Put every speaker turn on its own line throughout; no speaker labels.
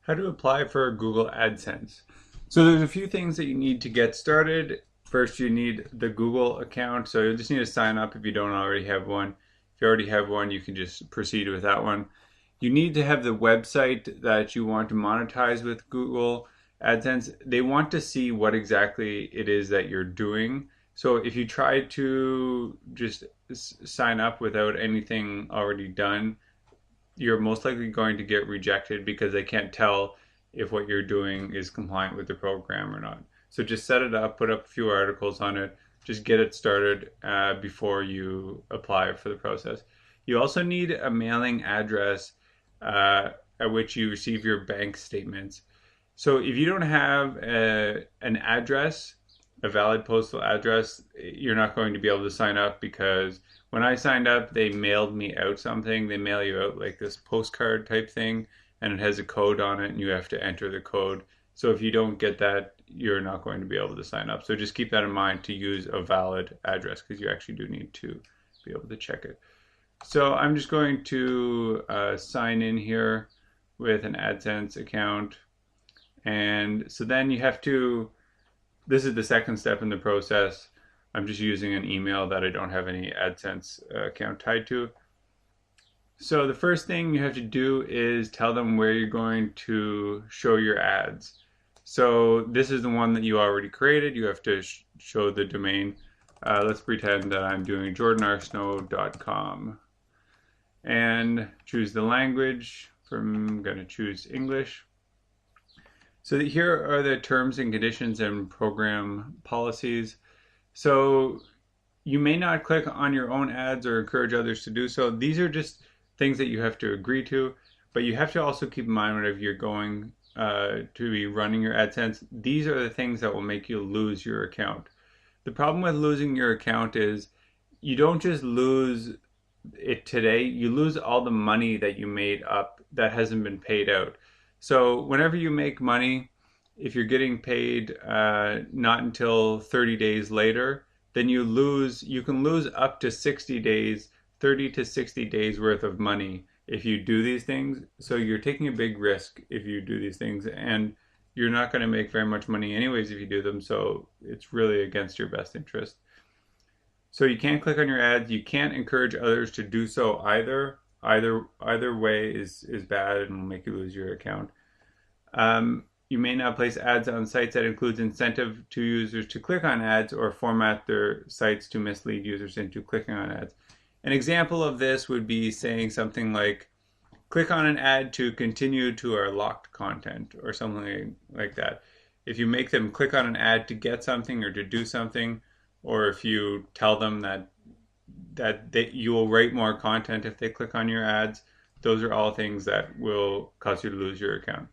How to apply for Google AdSense. So there's a few things that you need to get started. First, you need the Google account. So you'll just need to sign up if you don't already have one. If you already have one, you can just proceed with that one. You need to have the website that you want to monetize with Google AdSense. They want to see what exactly it is that you're doing. So if you try to just sign up without anything already done, you're most likely going to get rejected because they can't tell if what you're doing is compliant with the program or not. So just set it up, put up a few articles on it, just get it started before you apply for the process. You also need a mailing address at which you receive your bank statements. So if you don't have an address, a valid postal address, you're not going to be able to sign up because when I signed up, they mailed me out something. They mail you out like this postcard type thing, and it has a code on it, and you have to enter the code. So if you don't get that, you're not going to be able to sign up. So just keep that in mind to use a valid address because you actually do need to be able to check it. So I'm just going to sign in here with an AdSense account. And so then you have to, this is the second step in the process. I'm just using an email that I don't have any AdSense account tied to. So the first thing you have to do is tell them where you're going to show your ads. So this is the one that you already created. You have to show the domain. Let's pretend that I'm doing jordanrsnow.com and choose the language. I'm going to choose English. So here are the terms and conditions and program policies. So you may not click on your own ads or encourage others to do so. These are just things that you have to agree to, but you have to also keep in mind whenever you're going to be running your AdSense, these are the things that will make you lose your account. The problem with losing your account is you don't just lose it today, you lose all the money that you made up that hasn't been paid out. So whenever you make money, if you're getting paid not until 30 days later, then you can lose up to 60 days, 30 to 60 days worth of money if you do these things. So you're taking a big risk if you do these things, and you're not going to make very much money anyways if you do them, so it's really against your best interest. So you can't click on your ads, you can't encourage others to do so either. Either way is bad and will make you lose your account. You may not place ads on sites that includes incentive to users to click on ads or format their sites to mislead users into clicking on ads. An example of this would be saying something like, click on an ad to continue to our locked content or something like that. If you make them click on an ad to get something or to do something, or if you tell them that you will rate more content if they click on your ads, those are all things that will cause you to lose your account.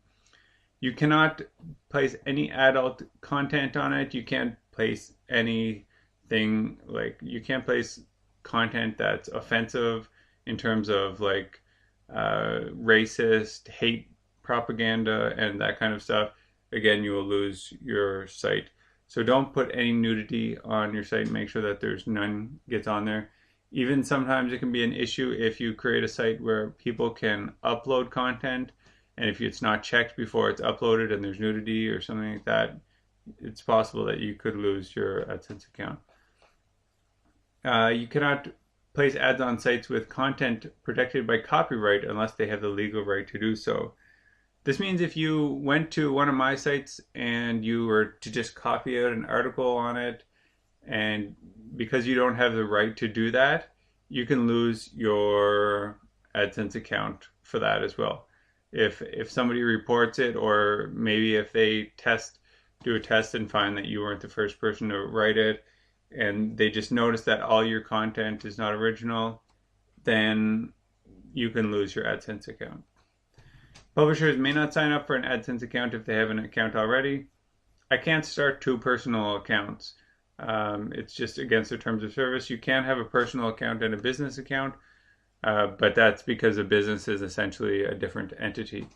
You cannot place any adult content on it. You can't place anything like, you can't place content that's offensive in terms of like racist, hate propaganda, and that kind of stuff. Again, you will lose your site. So don't put any nudity on your site. Make sure that there's none gets on there. Even sometimes it can be an issue if you create a site where people can upload content, and if it's not checked before it's uploaded and there's nudity or something like that, it's possible that you could lose your AdSense account. You cannot place ads on sites with content protected by copyright unless they have the legal right to do so. This means if you went to one of my sites and you were to just copy out an article on it, and because you don't have the right to do that, you can lose your AdSense account for that as well. If somebody reports it, or maybe if they do a test and find that you weren't the first person to write it, and they just notice that all your content is not original, then you can lose your AdSense account. Publishers may not sign up for an AdSense account if they have an account already. I can't start two personal accounts. It's just against the terms of service. You can have a personal account and a business account, but that's because a business is essentially a different entity.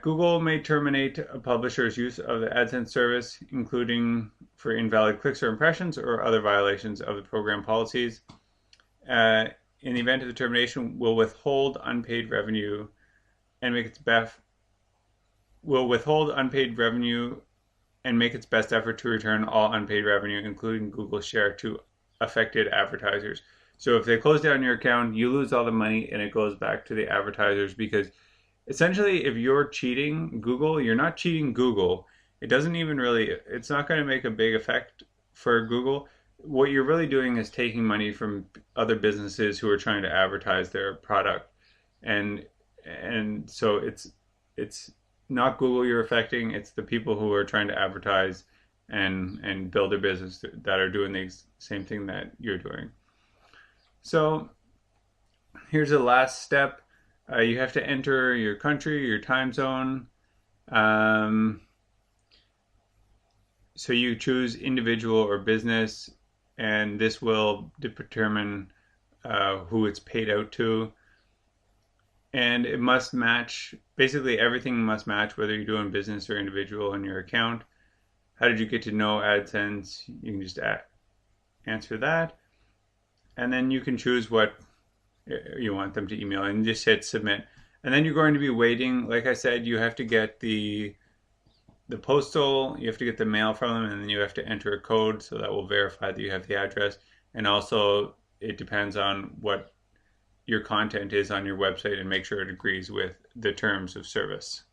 Google may terminate a publisher's use of the AdSense service, including for invalid clicks or impressions or other violations of the program policies. In the event of the termination, will withhold unpaid revenue and make its will withhold unpaid revenue and make its best effort to return all unpaid revenue, including Google's share, to affected advertisers. So if they close down your account, you lose all the money and it goes back to the advertisers, because essentially if you're cheating Google, you're not cheating Google. It doesn't even really, it's not going to make a big effect for Google. What you're really doing is taking money from other businesses who are trying to advertise their product. And so it's not Google you're affecting, it's the people who are trying to advertise and build their business that are doing the same thing that you're doing. So here's the last step. You have to enter your country, your time zone. So you choose individual or business, and this will determine who it's paid out to. And it must match, basically everything must match, whether you're doing business or individual in your account. How did you get to know AdSense? You can just answer that. And then you can choose what you want them to email and just hit submit. And then you're going to be waiting. Like I said, you have to get the postal, you have to get the mail from them, and then you have to enter a code, so that will verify that you have the address. And also it depends on what your content is on your website and make sure it agrees with the terms of service.